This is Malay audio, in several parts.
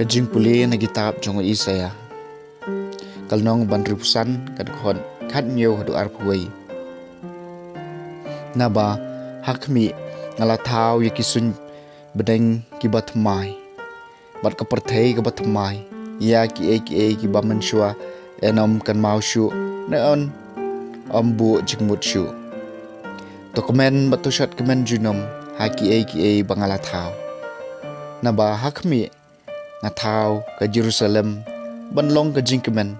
JINGPULE na kitab jong ISAIA kalnong banripusan kadkhon khatnyo hadu arpuai naba hakmi ngalathau yakisun bedeng kibatmai bat kaperthei kabatmai ya ki bamensua enom kan maushu neon ambu jingmut shu dokumen batushat kemen junom haki bangalathau naba hakmi ngathau ke Jerusalem banlong ke jingkemen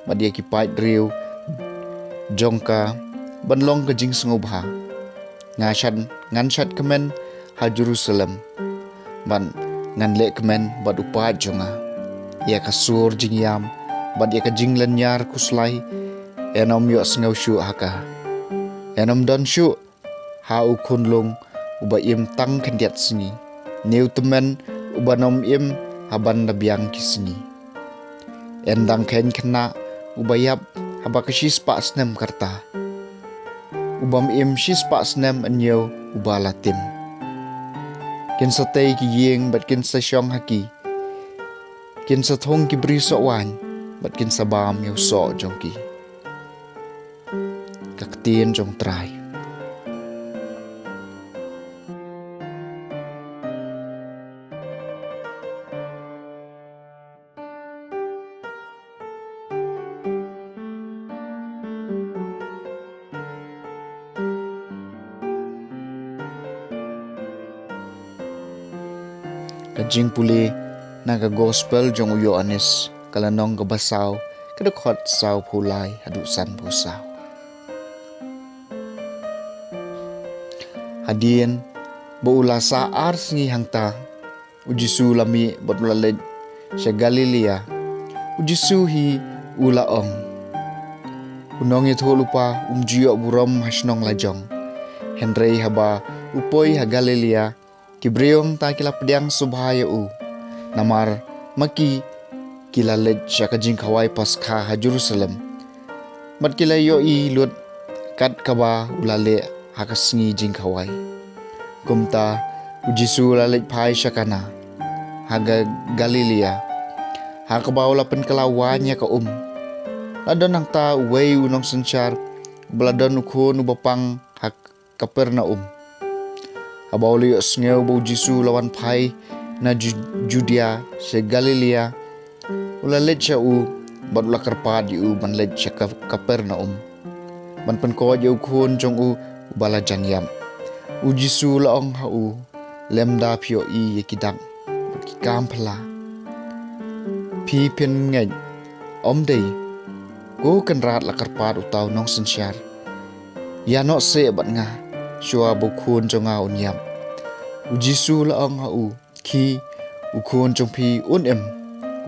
badia ki pait riu jongka banlong ke jing sngobha nganshat kemen ha Jerusalem ban nganle kemen bad upat jonga ia kasur jingyam bad ia ka jinglen nyar kuslai enom yo sngau shu haka enom don shu ha ukunlung uba im tang kendiat Sngi neu temen ubanom im haban nabiang kisni endang ken kena ubayap haba kashis pa snem karta ubam im shis pa snem anyo ubalatim kin satay ki yeng bat kin sa syong haki kin sa thong ki bri so wan bat kin sa bam yo so jongki kaktien jong trai JINGPULE naga gospel jong IOANNIS kalanong kabasaw kadakot saw pulai hadusan pusaw hadien baula saar Sngi hangta ujisu lami batmulaled sa Galilea ujisu hi ulaong unong ito lupa umjiyo burom hasnong lajong henrei haba upoi ha Galilea Kibriong ta kila pediang subhaya u namar maki kila led syaka jingkawai paskha ha Jerusalem mat kila yo I lut kat kaba ulale haka Sngi jingkawai kumta ujisu lalet pai syakana haga Galilea hakaba ula pen kelawanya ka ladon nang ta wei unong senchar beladon ukun ubapang hak Kapernaum Abauli sngeu bau Jisu lawan pai na Judea se Galilea ula lecha u bat ula karpad u ban lecha Kapernaum ban penko u kun jong u bala janyam u Jisu laong ha u lemda pio I yakidang ki kampla pi pen ngai om dei go kan rat la karpad utau nong sensyar ya no se bat nga shua bukun jonga unyam ujisu laong ha u ki ukun jong pi unem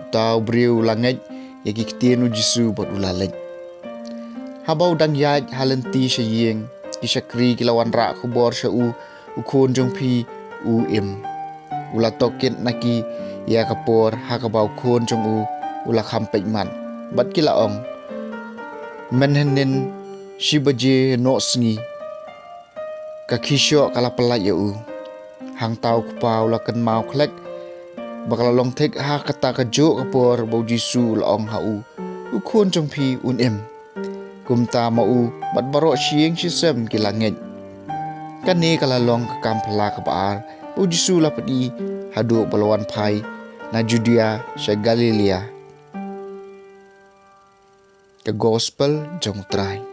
utau briu langai yaki kitien ujisu bot ulalej habau dang yaj halenti syeng kisakri kilawan ra kubor sya u ukun jong pi im ula tokin naki ya kapor hakabau kun jong u ula khampej man bat kilaong menhenin shibaje no Sngi kakisyo kala pelaj ya u hang tau kupau lakan mau klek bakal long tek ha kata kajo kapor bau Jisu laong ha u ukun jong pi unem kumta ma u bat barok syeng sisem kilanget kane kala long kakampla kabar bau Jisu lapadi hadu balawan pai na Judea sa Galilea ke gospel jong trai